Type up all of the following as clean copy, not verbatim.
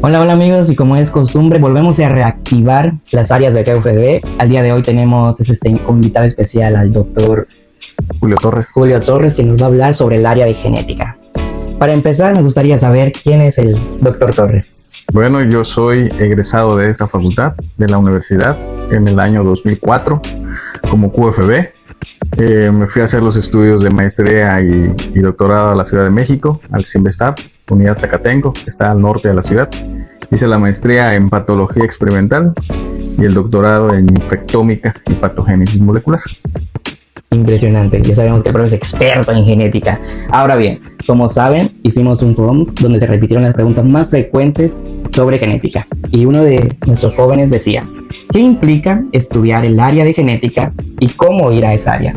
Hola, hola amigos, y como es costumbre, volvemos a reactivar las áreas de KUFB. Al día de hoy tenemos como invitado especial al doctor Julio Torres, que nos va a hablar sobre el área de genética. Para empezar, me gustaría saber quién es el doctor Torres. Bueno, yo soy egresado de esta facultad, de la universidad, en el año 2004, como QFB. Me fui a hacer los estudios de maestría y doctorado a la Ciudad de México, al CIMBESTAB, Unidad Zacatenco, que está al norte de la ciudad. Hice la maestría en patología experimental y el doctorado en infectómica y patogénesis molecular. Impresionante, ya sabemos que el profesor es experto en genética. Ahora bien, como saben, hicimos un forum donde se repitieron las preguntas más frecuentes sobre genética. Y uno de nuestros jóvenes decía, ¿qué implica estudiar el área de genética y cómo ir a esa área?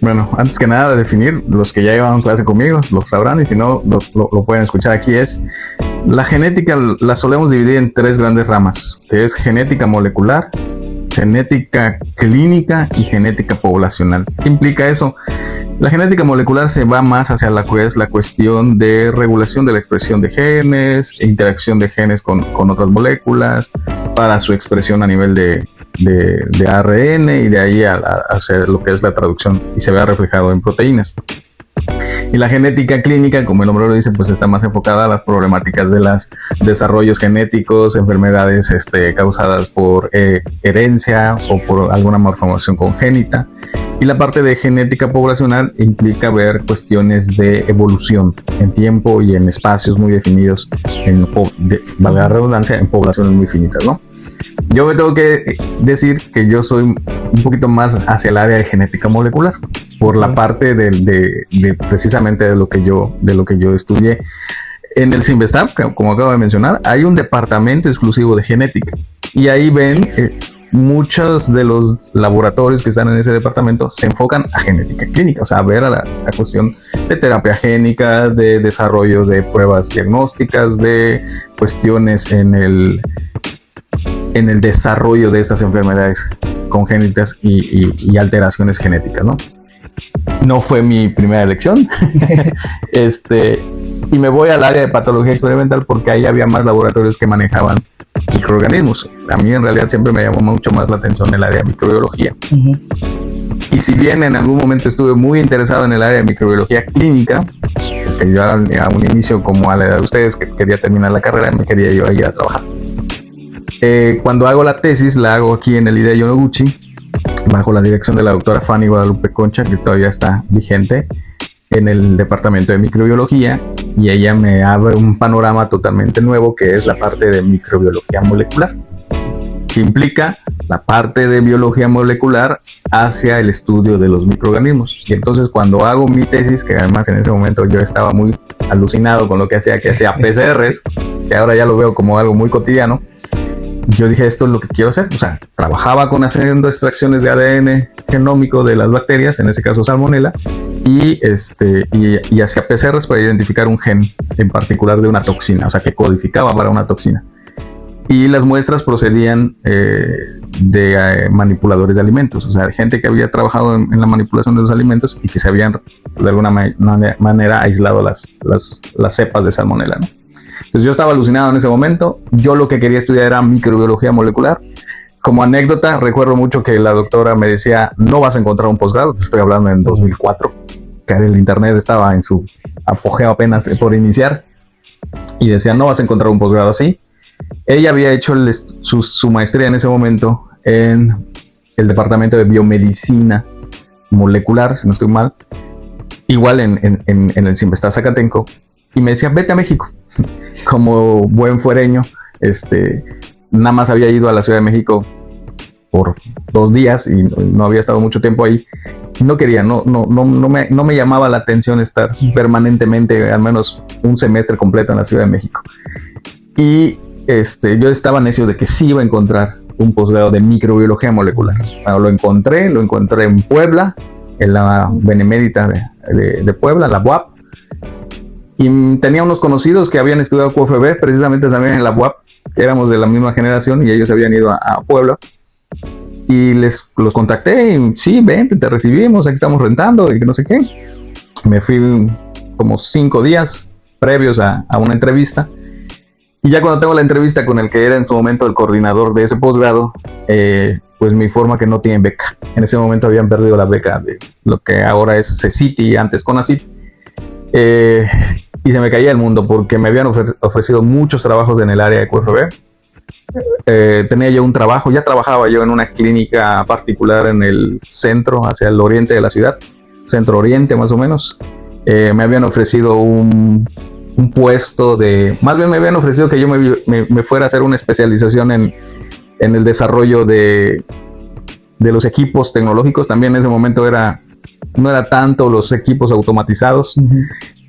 Bueno, antes que nada, definir, los que ya llevan clase conmigo lo sabrán, y si no, lo pueden escuchar aquí, es la genética la solemos dividir en tres grandes ramas, que es genética molecular, genética clínica y genética poblacional. ¿Qué implica eso? La genética molecular se va más hacia la cuestión de regulación de la expresión de genes, interacción de genes con otras moléculas, para su expresión a nivel de ARN, y de ahí a hacer lo que es la traducción y se vea reflejado en proteínas. Y la genética clínica, como el nombre lo dice, pues está más enfocada a las problemáticas de los desarrollos genéticos, enfermedades causadas por herencia o por alguna malformación congénita. Y la parte de genética poblacional implica ver cuestiones de evolución en tiempo y en espacios muy definidos, valga la redundancia, en poblaciones muy finitas, ¿no? Yo me tengo que decir que yo soy un poquito más hacia el área de genética molecular, por la parte de precisamente de lo que yo estudié. En el CIMBESTAB, como acabo de mencionar, hay un departamento exclusivo de genética, y ahí ven muchos de los laboratorios que están en ese departamento se enfocan a genética clínica, o sea, a ver a la cuestión de terapia génica, de desarrollo de pruebas diagnósticas, de cuestiones en el desarrollo de estas enfermedades congénitas y alteraciones genéticas, ¿no? No fue mi primera elección. Y me voy al área de patología experimental porque ahí había más laboratorios que manejaban microorganismos. A mí en realidad siempre me llamó mucho más la atención el área de microbiología. Y si bien en algún momento estuve muy interesado en el área de microbiología clínica, porque yo a un inicio, como a la edad de ustedes, que quería terminar la carrera, me quería yo ir a trabajar. Cuando hago la tesis, la hago aquí en el IDEA Yonoguchi, bajo la dirección de la doctora Fanny Guadalupe Concha, que todavía está vigente en el departamento de microbiología, y ella me abre un panorama totalmente nuevo, que es la parte de microbiología molecular, que implica la parte de biología molecular hacia el estudio de los microorganismos. Y entonces cuando hago mi tesis, que además en ese momento yo estaba muy alucinado con lo que hacía PCRs, que ahora ya lo veo como algo muy cotidiano, yo dije, esto es lo que quiero hacer. O sea, trabajaba haciendo extracciones de ADN genómico de las bacterias, en ese caso Salmonella, y hacía PCRs para identificar un gen en particular de una toxina, o sea, que codificaba para una toxina. Y las muestras procedían de manipuladores de alimentos, o sea, de gente que había trabajado en la manipulación de los alimentos y que se habían de alguna manera aislado las cepas de Salmonella, ¿no? Entonces yo estaba alucinado en ese momento. Yo lo que quería estudiar era microbiología molecular. Como anécdota, recuerdo mucho que la doctora me decía, no vas a encontrar un posgrado. Te estoy hablando en 2004, que el internet estaba en su apogeo apenas por iniciar, y decía, no vas a encontrar un posgrado así. Ella había hecho su maestría en ese momento en el departamento de biomedicina molecular, si no estoy mal, igual en el CIMBESTAB Zacatenco, y me decía, vete a México. Como buen fuereño, nada más había ido a la Ciudad de México por 2 días y no había estado mucho tiempo ahí. No quería, no me llamaba la atención estar permanentemente, al menos un semestre completo en la Ciudad de México. Y yo estaba necio de que sí iba a encontrar un posgrado de microbiología molecular. Bueno, lo encontré en Puebla, en la Benemérita de Puebla, la UAP. Y tenía unos conocidos que habían estudiado QFB, precisamente también en la UAP, que éramos de la misma generación, y ellos habían ido a Puebla. Y los contacté, y sí, vente, te recibimos, aquí estamos rentando, y que no sé qué. Me fui como 5 días previos a una entrevista, Y ya cuando tengo la entrevista con el que era en su momento el coordinador de ese posgrado, pues me informa que no tienen beca. En ese momento habían perdido la beca de lo que ahora es CECITI, antes CONACYT. Y se me caía el mundo porque me habían ofrecido muchos trabajos en el área de QFB. Tenía yo un trabajo, ya trabajaba yo en una clínica particular en el centro, hacia el oriente de la ciudad, centro oriente más o menos. Me habían ofrecido un puesto más bien me habían ofrecido que yo me fuera a hacer una especialización en el desarrollo de los equipos tecnológicos. También en ese momento no era tanto los equipos automatizados.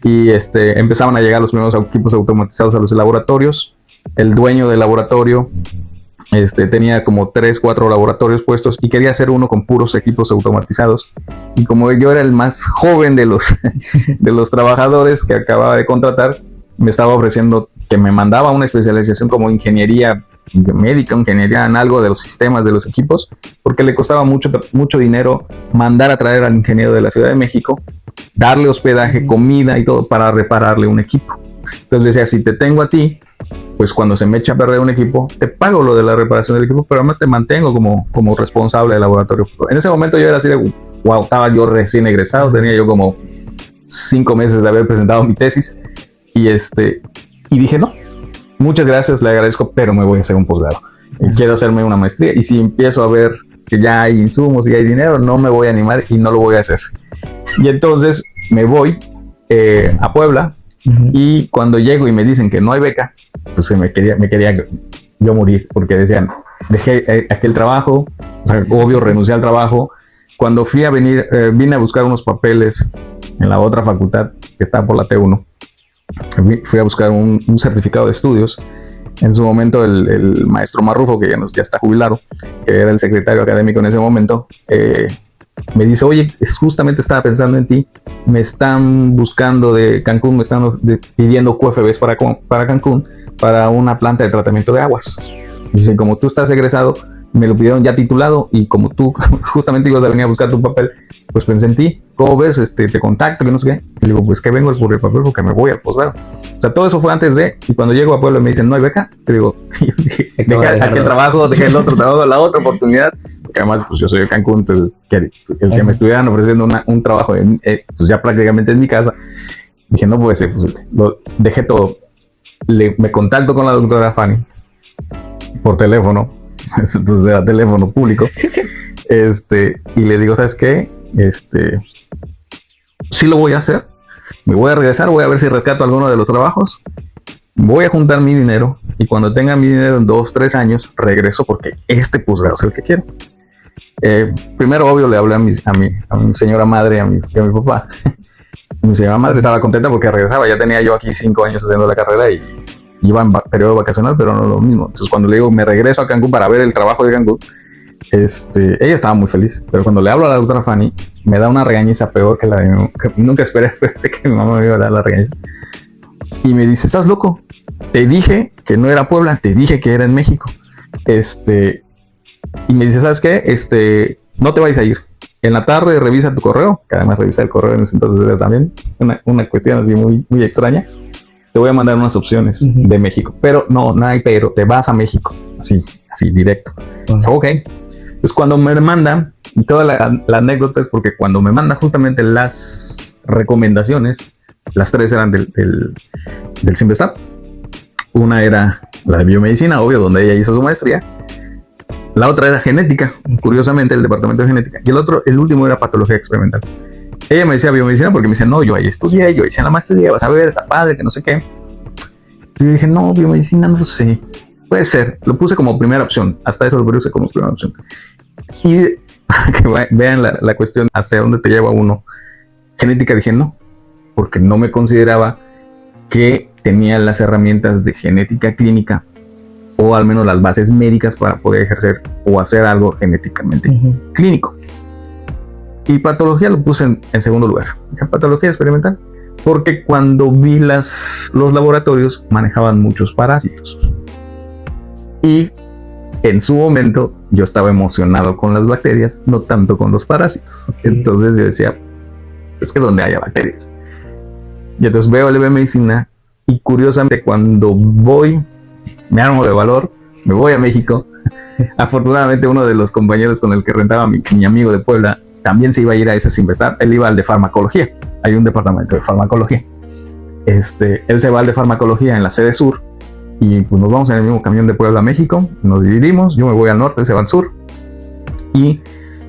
Y empezaban a llegar los primeros equipos automatizados a los laboratorios. El dueño del laboratorio tenía como 3, 4 laboratorios puestos y quería hacer uno con puros equipos automatizados. Y como yo era el más joven de los trabajadores que acababa de contratar, me estaba ofreciendo que me mandaba una especialización como ingeniería médica, ingeniería en algo de los sistemas de los equipos, porque le costaba mucho dinero mandar a traer al ingeniero de la Ciudad de México, darle hospedaje, comida y todo para repararle un equipo. Entonces decía, si te tengo a ti, pues cuando se me echa a perder un equipo, te pago lo de la reparación del equipo, pero además te mantengo como responsable del laboratorio. En ese momento yo era así de, wow, estaba yo recién egresado, tenía yo como 5 meses de haber presentado mi tesis, y dije, no, muchas gracias, le agradezco, pero me voy a hacer un posgrado. Quiero hacerme una maestría, y si empiezo a ver que ya hay insumos y hay dinero, no me voy a animar y no lo voy a hacer. Y entonces me voy a Puebla, y cuando llego y me dicen que no hay beca, pues me quería yo morir, porque decían, dejé aquel trabajo, o sea, obvio renuncié al trabajo. Cuando vine a buscar unos papeles en la otra facultad que está por la T1, fui a buscar un certificado de estudios. En su momento el maestro Marrufo, que ya está jubilado, que era el secretario académico en ese momento, me dice, oye, justamente estaba pensando en ti, me están buscando de Cancún, me están pidiendo QFBs para Cancún, para una planta de tratamiento de aguas. Dice, como tú estás egresado, me lo pidieron ya titulado, y como tú justamente ibas a venir a buscar tu papel, pues pensé en ti. ¿Cómo ves? Te contacto, que no sé qué. Y digo, pues que vengo por el papel porque me voy al posgrado. O sea, todo eso fue antes de, y cuando llego a Puebla me dicen, no hay beca. Te digo, yo dije, dejé aquel trabajo, dejé el otro trabajo, la otra oportunidad, porque además pues yo soy de Cancún, entonces que me estuvieran ofreciendo un trabajo pues ya prácticamente en mi casa, dije, no puede ser, pues dejé todo. Me contacto con la doctora Fanny por teléfono, entonces era teléfono público, y le digo, ¿sabes qué? Sí lo voy a hacer, me voy a regresar, voy a ver si rescato alguno de los trabajos, voy a juntar mi dinero, y cuando tenga mi dinero en 2, 3 años, regreso, porque posgrado es el que quiero. Primero, obvio, le hablé a mi señora madre, a mi papá. Mi señora madre estaba contenta porque regresaba, ya tenía yo aquí 5 años haciendo la carrera y iba en periodo vacacional, pero no lo mismo. Entonces cuando le digo, me regreso a Cancún para ver el trabajo de Cancún, ella estaba muy feliz, pero cuando le hablo a la doctora Fanny, me da una regañiza peor que la de que nunca esperé, pensé que mi mamá me iba a dar la regañiza. Y me dice, ¿estás loco? Te dije que no era Puebla, te dije que era en México. Y me dice, ¿sabes qué? No te vayas a ir. En la tarde revisa tu correo, que además revisa el correo en ese entonces era también una cuestión así muy, muy extraña. Te voy a mandar unas opciones de México, pero no hay pero, te vas a México, así directo. Ok. Entonces cuando me mandan, y toda la anécdota es porque cuando me mandan justamente las recomendaciones, las 3 eran del CIMBESTAB. Una era la de biomedicina, obvio, donde ella hizo su maestría. La otra era genética, curiosamente, el departamento de genética. Y el último era patología experimental. Ella me decía biomedicina porque me decía, no, yo ahí estudié, yo hice la maestría, vas a ver, está padre, que no sé qué. Y yo dije, no, biomedicina no sé, puede ser. Lo puse como primera opción, hasta eso lo puse como primera opción. Y que vean la cuestión hacia dónde te lleva uno. Genética dije no, porque no me consideraba que tenía las herramientas de genética clínica, o al menos las bases médicas para poder ejercer o hacer algo genéticamente clínico. Y patología lo puse en segundo lugar. Patología experimental, porque cuando vi los laboratorios manejaban muchos parásitos. Y en su momento yo estaba emocionado con las bacterias, no tanto con los parásitos. Entonces yo decía, es que donde haya bacterias. Y entonces veo el biomedicina, y curiosamente cuando voy me armo de valor, me voy a México. Afortunadamente uno de los compañeros con el que rentaba mi amigo de Puebla también se iba a ir a ese Simvestar. Él iba al de farmacología, hay un departamento de farmacología. Él se va al de farmacología en la sede sur y pues nos vamos en el mismo camión de Puebla a México, nos dividimos, yo me voy al norte, él se va al sur. Y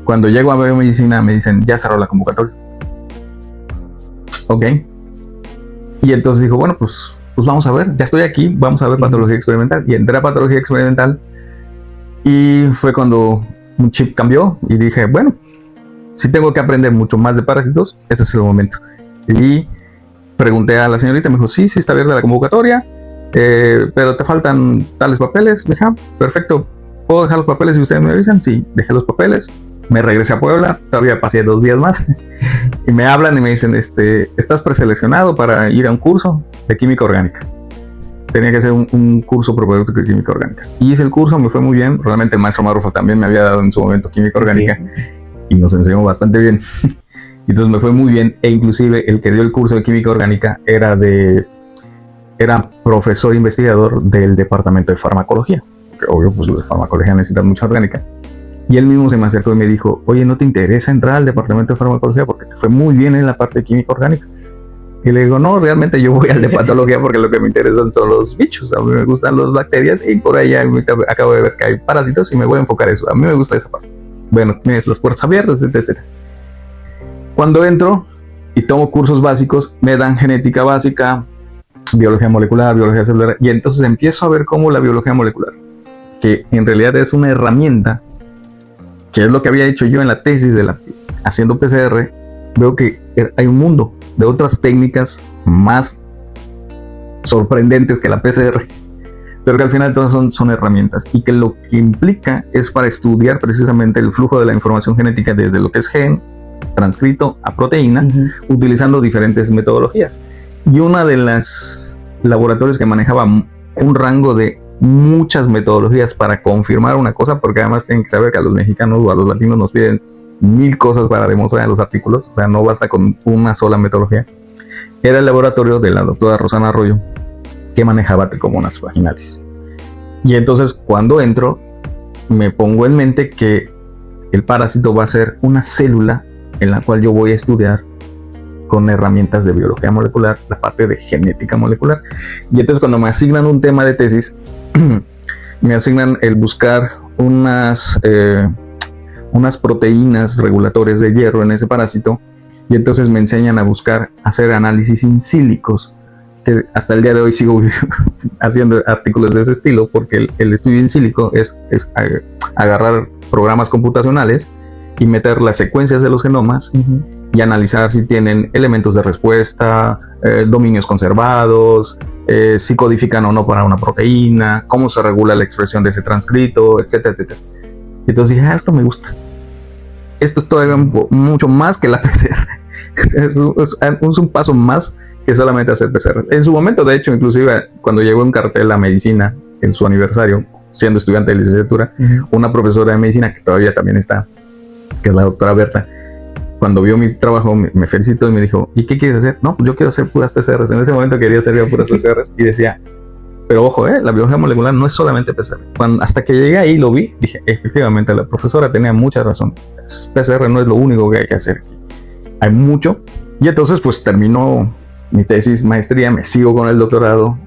cuando llego a biomedicina me dicen, ya cerró la convocatoria. Ok. Y entonces dijo, bueno, pues vamos a ver, ya estoy aquí, vamos a ver patología experimental. Y entré a patología experimental y fue cuando un chip cambió y dije, bueno, si tengo que aprender mucho más de parásitos, este es el momento. Y pregunté a la señorita, me dijo, sí, está abierta la convocatoria, pero te faltan tales papeles. Me dije, perfecto, ¿puedo dejar los papeles y ustedes me avisan? Sí, dejé los papeles, me regresé a Puebla, todavía pasé 2 días más y me hablan y me dicen, estás preseleccionado para ir a un curso de química orgánica. Tenía que hacer un curso propedéutico de química orgánica. Y hice el curso, me fue muy bien. Realmente el maestro Marrufo también me había dado en su momento química orgánica y nos enseñó bastante bien. Entonces me fue muy bien, e inclusive el que dio el curso de química orgánica era profesor investigador del departamento de farmacología. Que obvio, pues los de farmacología necesitan mucha orgánica. Y él mismo se me acercó y me dijo, oye, ¿no te interesa entrar al departamento de farmacología? Porque te fue muy bien en la parte de química orgánica. Y le digo, no, realmente yo voy al de patología porque lo que me interesan son los bichos. A mí me gustan las bacterias y por ahí acabo de ver que hay parásitos y me voy a enfocar en eso. A mí me gusta esa parte. Bueno, tienes las puertas abiertas, etcétera. Cuando entro y tomo cursos básicos, me dan genética básica, biología molecular, biología celular, y entonces empiezo a ver cómo la biología molecular, que en realidad es una herramienta, que es lo que había hecho yo en la tesis haciendo PCR, veo que hay un mundo de otras técnicas más sorprendentes que la PCR, pero que al final todas son herramientas, y que lo que implica es para estudiar precisamente el flujo de la información genética desde lo que es gen, transcrito a proteína, utilizando diferentes metodologías. Y una de las laboratorios que manejaba un rango de muchas metodologías para confirmar una cosa, porque además tienen que saber que a los mexicanos o a los latinos nos piden 1000 cosas para demostrar en los artículos, o sea, no basta con una sola metodología. Era el laboratorio de la doctora Rosana Arroyo, que manejaba tricomonas vaginales. Y entonces cuando entro, me pongo en mente que el parásito va a ser una célula en la cual yo voy a estudiar con herramientas de biología molecular, la parte de genética molecular. Y entonces cuando me asignan un tema de tesis, me asignan el buscar unas proteínas regulatorias de hierro en ese parásito, y entonces me enseñan a buscar hacer análisis in sílicos, que hasta el día de hoy sigo haciendo artículos de ese estilo, porque el estudio in sílico es agarrar programas computacionales y meter las secuencias de los genomas y analizar si tienen elementos de respuesta, dominios conservados, si codifican o no para una proteína, cómo se regula la expresión de ese transcrito, etcétera, etcétera. Y entonces dije, esto me gusta. Esto es todavía mucho más que la PCR. es un paso más que solamente hacer PCR. En su momento, de hecho, inclusive cuando llegó un cartel a medicina en su aniversario, siendo estudiante de licenciatura, una profesora de medicina que todavía también está, que es la doctora Berta, cuando vio mi trabajo me felicitó y me dijo, ¿y qué quieres hacer? No, pues yo quiero hacer puras PCRs. En ese momento quería hacer yo puras PCRs y decía, pero ojo, la biología molecular no es solamente PCR. Hasta que llegué ahí y lo vi, dije, efectivamente, la profesora tenía mucha razón. PCR no es lo único que hay que hacer. Hay mucho. Y entonces pues terminó mi tesis, maestría, me sigo con el doctorado.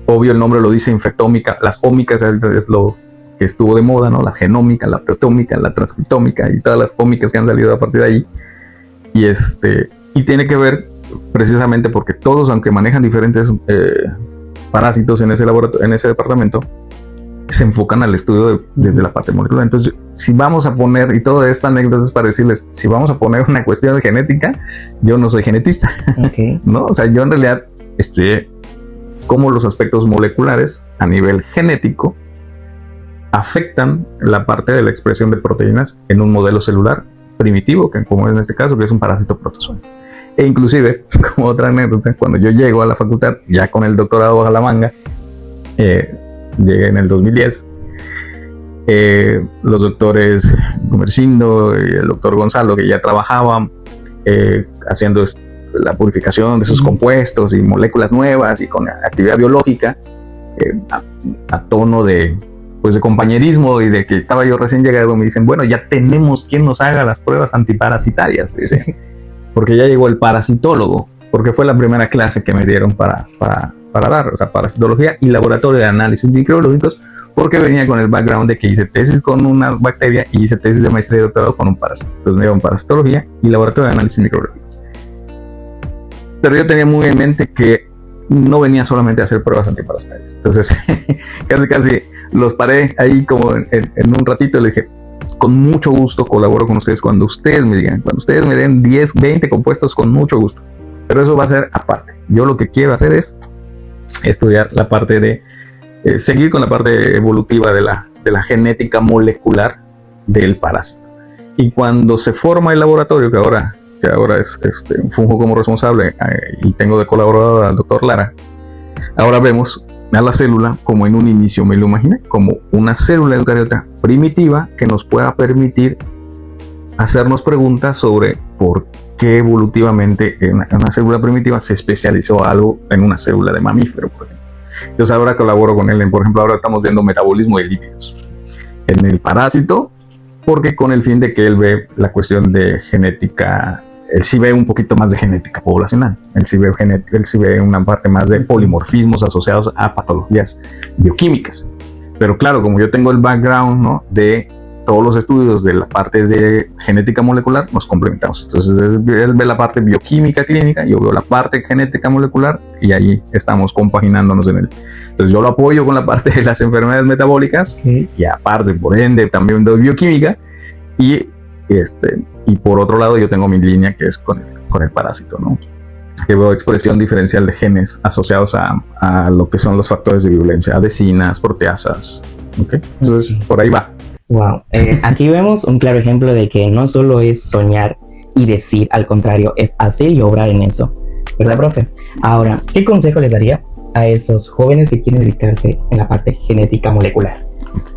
Obvio el nombre lo dice, infectómica. Las ómicas es lo que estuvo de moda, ¿no? La genómica, la proteómica, la transcriptómica y todas las ómicas que han salido a partir de ahí. Y tiene que ver precisamente porque todos, aunque manejan diferentes parásitos en ese laboratorio, en ese departamento, se enfocan al estudio desde la parte molecular. Entonces, si vamos a poner, y toda esta anécdota es para decirles, si vamos a poner una cuestión de genética, yo no soy genetista, ¿no? O sea, yo en realidad estudié cómo los aspectos moleculares a nivel genético afectan la parte de la expresión de proteínas en un modelo celular primitivo, que como en este caso, que es un parásito protozoario. E inclusive, como otra anécdota, cuando yo llego a la facultad, ya con el doctorado bajo la manga, llegué en el 2010, los doctores Gumersindo y el doctor Gonzalo, que ya trabajaban haciendo la purificación de sus compuestos y moléculas nuevas y con actividad biológica, a tono de compañerismo y de que estaba yo recién llegado, me dicen, bueno, ya tenemos quien nos haga las pruebas antiparasitarias, dicen, porque ya llegó el parasitólogo, porque fue la primera clase que me dieron para dar, o sea, parasitología y laboratorio de análisis microbiológicos, porque venía con el background de que hice tesis con una bacteria y hice tesis de maestría y doctorado con un parásito. Entonces me dieron parasitología y laboratorio de análisis microbiológicos. Pero yo tenía muy en mente que no venía solamente a hacer pruebas antiparasitarias. Entonces, casi los paré ahí como en un ratito y le dije, con mucho gusto colaboro con ustedes cuando ustedes me digan, cuando ustedes me den 10, 20 compuestos, con mucho gusto. Pero eso va a ser aparte. Yo lo que quiero hacer es estudiar la parte de, seguir con la parte evolutiva de la genética molecular del parásito. Y cuando se forma el laboratorio, que ahora funjo como responsable y tengo de colaborador al doctor Lara, ahora vemos a la célula como en un inicio me lo imaginé, como una célula eucariota primitiva que nos pueda permitir hacernos preguntas sobre por qué evolutivamente una célula primitiva se especializó algo en una célula de mamífero, por ejemplo. Entonces ahora colaboro con él, por ejemplo, ahora estamos viendo metabolismo de lípidos en el parásito, porque con el fin de que él ve la cuestión de genética, él sí ve un poquito más de genética poblacional, él sí ve una parte más de polimorfismos asociados a patologías bioquímicas. Pero claro, como yo tengo el background, ¿no?, de todos los estudios de la parte de genética molecular, nos complementamos. Entonces él ve la parte bioquímica clínica, yo veo la parte genética molecular y ahí estamos compaginándonos en él. Entonces yo lo apoyo con la parte de las enfermedades metabólicas y aparte, por ende, también doy bioquímica y por otro lado yo tengo mi línea que es con el parásito, ¿no?, que veo expresión diferencial de genes asociados a lo que son los factores de virulencia, adhesinas, proteasas. ¿Okay? Entonces por ahí va. Wow, aquí vemos un claro ejemplo de que no solo es soñar y decir, al contrario, es hacer y obrar en eso, ¿verdad, profe? Ahora, ¿qué consejo les daría a esos jóvenes que quieren dedicarse en la parte genética molecular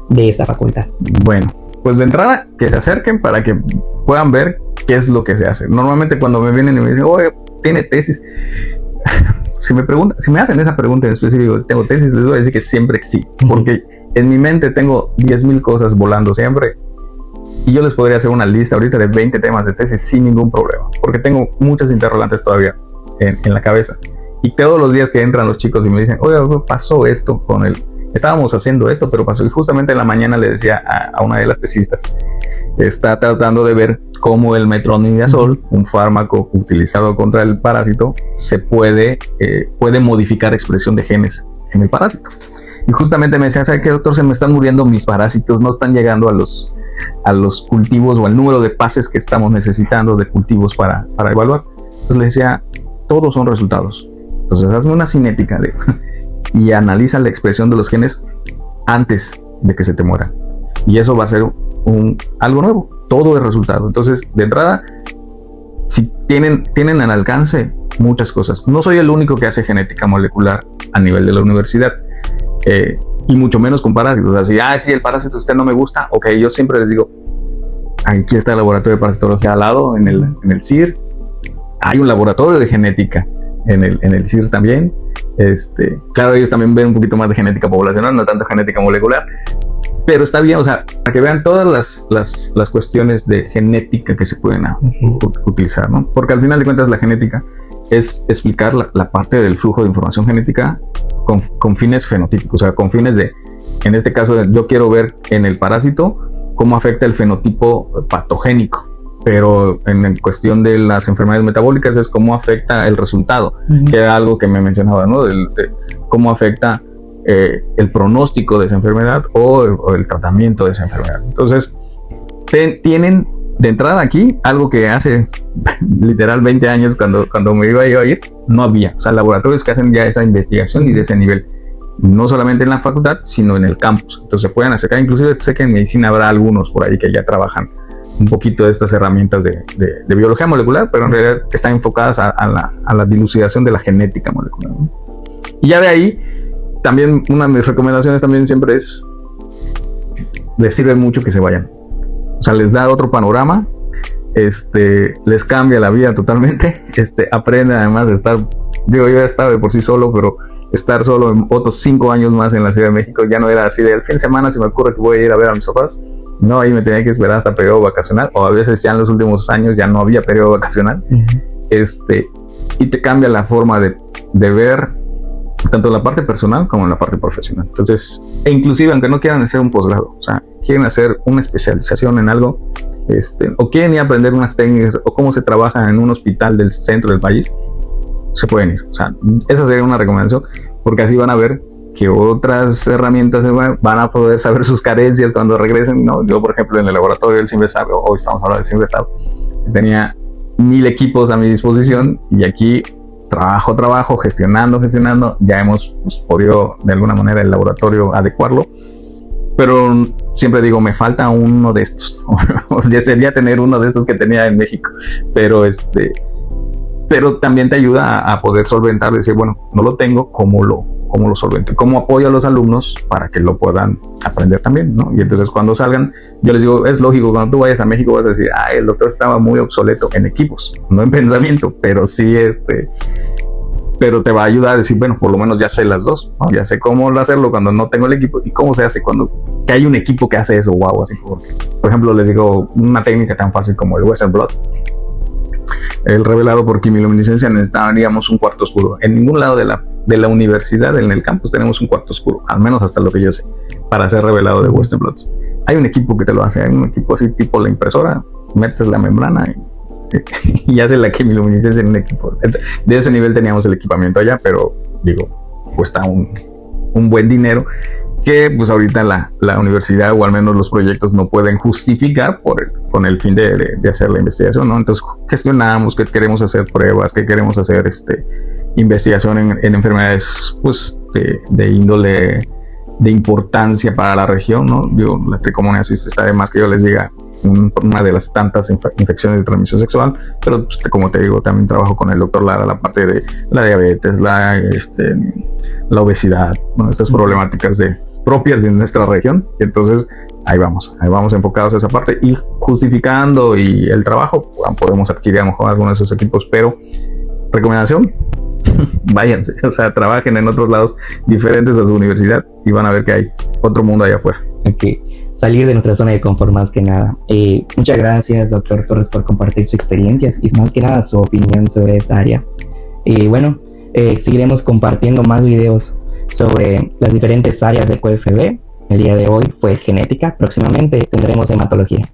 de esta facultad? Bueno, pues de entrada, que se acerquen para que puedan ver qué es lo que se hace. Normalmente cuando me vienen y me dicen, oye, ¿tiene tesis? Si me hacen esa pregunta en específico, ¿tengo tesis? Les voy a decir que siempre sí, porque en mi mente tengo 10,000 cosas volando siempre y yo les podría hacer una lista ahorita de 20 temas de tesis sin ningún problema, porque tengo muchas interrogantes todavía en la cabeza. Y todos los días que entran los chicos y me dicen, oye, pasó esto con él, estábamos haciendo esto, pero pasó. Y justamente en la mañana le decía a una de las tesistas, está tratando de ver cómo el metronidazol, un fármaco utilizado contra el parásito, puede modificar expresión de genes en el parásito. Y justamente me decía, ¿sabe qué, doctor? Se me están muriendo mis parásitos, no están llegando a los cultivos o al número de pases que estamos necesitando de cultivos para evaluar. Entonces le decía, todos son resultados. Entonces hazme una cinética y analiza la expresión de los genes antes de que se te mueran. Y eso va a ser algo nuevo, todo es resultado. Entonces, de entrada, si tienen al alcance muchas cosas. No soy el único que hace genética molecular a nivel de la universidad, y mucho menos con parásitos. Así, si el parásito a usted no me gusta, ok, yo siempre les digo, aquí está el laboratorio de parasitología al lado, en el CIR. Hay un laboratorio de genética en el CIR también. Claro, ellos también ven un poquito más de genética poblacional, no tanto genética molecular, pero está bien, o sea, para que vean todas las cuestiones de genética que se pueden utilizar, ¿no? Porque al final de cuentas la genética es explicar la parte del flujo de información genética con fines fenotípicos, o sea, con fines de, en este caso, yo quiero ver en el parásito cómo afecta el fenotipo patogénico, pero en cuestión de las enfermedades metabólicas es cómo afecta el resultado, que era algo que me mencionaba, ¿no? De cómo afecta el pronóstico de esa enfermedad o el tratamiento de esa enfermedad. Entonces, tienen de entrada aquí algo que hace literal 20 años cuando me iba yo a ir, no había. O sea, laboratorios que hacen ya esa investigación y de ese nivel, no solamente en la facultad, sino en el campus. Entonces se pueden acercar, inclusive sé que en medicina habrá algunos por ahí que ya trabajan un poquito de estas herramientas de biología molecular, pero en realidad están enfocadas a la dilucidación de la genética molecular, ¿no? Y ya de ahí, también una de mis recomendaciones también siempre es, les sirve mucho que se vayan. O sea, les da otro panorama, les cambia la vida totalmente. Aprenden además de estar, digo, yo ya estaba de por sí solo, pero estar solo en otros 5 años más en la Ciudad de México ya no era así de el fin de semana se me ocurre que voy a ir a ver a mis papás. No, ahí me tenía que esperar hasta periodo vacacional, o a veces ya en los últimos años ya no había periodo vacacional. Y te cambia la forma de ver tanto la parte personal como la parte profesional. Entonces, e inclusive aunque no quieran hacer un posgrado, o sea, quieren hacer una especialización en algo, o quieren ir a aprender unas técnicas o cómo se trabaja en un hospital del centro del país, se pueden ir. O sea, esa sería una recomendación, porque así van a ver que otras herramientas van a poder saber sus carencias cuando regresen, ¿no? Yo, por ejemplo, en el laboratorio del CINVESTAB, hoy estamos hablando del CINVESTAB, tenía 1000 equipos a mi disposición y aquí trabajo, gestionando, ya hemos podido de alguna manera el laboratorio adecuarlo, pero siempre digo, me falta uno de estos, desearía tener uno de estos que tenía en México, pero también te ayuda a poder solventar, decir, bueno, no lo tengo, ¿cómo lo solvento? ¿Cómo apoyo a los alumnos para que lo puedan aprender también, ¿no? Y entonces cuando salgan, yo les digo, es lógico, cuando tú vayas a México vas a decir, el doctor estaba muy obsoleto en equipos, no en pensamiento, pero sí, pero te va a ayudar a decir, bueno, por lo menos ya sé las dos, ¿no? Ya sé cómo hacerlo cuando no tengo el equipo y cómo se hace que hay un equipo que hace eso, wow, así como, por ejemplo, les digo, una técnica tan fácil como el Western Blot. El revelado por quimiluminiscencia necesitaríamos un cuarto oscuro. En ningún lado de la universidad, en el campus, tenemos un cuarto oscuro, al menos hasta lo que yo sé, para hacer revelado de Western Blots. Hay un equipo que te lo hace, hay un equipo así tipo la impresora, metes la membrana y hace la quimiluminiscencia en un equipo. De ese nivel teníamos el equipamiento allá, pero digo, cuesta un buen dinero que pues ahorita la universidad o al menos los proyectos no pueden justificar con el fin de hacer la investigación, ¿no? Entonces gestionamos que queremos hacer pruebas, que queremos hacer investigación en enfermedades pues de índole de importancia para la región, ¿no? Digo, la tricomoniasis está de más que yo les diga una de las tantas infecciones de transmisión sexual, pero pues, como te digo, también trabajo con el doctor Lara la parte de la diabetes, la obesidad, ¿no? Estas problemáticas propias de nuestra región. Y entonces ahí vamos enfocados a esa parte y justificando y el trabajo podemos adquirir a lo mejor algunos de esos equipos, pero recomendación, váyanse, o sea, trabajen en otros lados diferentes a su universidad y van a ver que hay otro mundo allá afuera. Salir de nuestra zona de confort más que nada. Muchas gracias, doctor Torres, por compartir sus experiencias y más que nada su opinión sobre esta área. Seguiremos compartiendo más videos sobre las diferentes áreas de QFB. El día de hoy fue genética, próximamente tendremos hematología.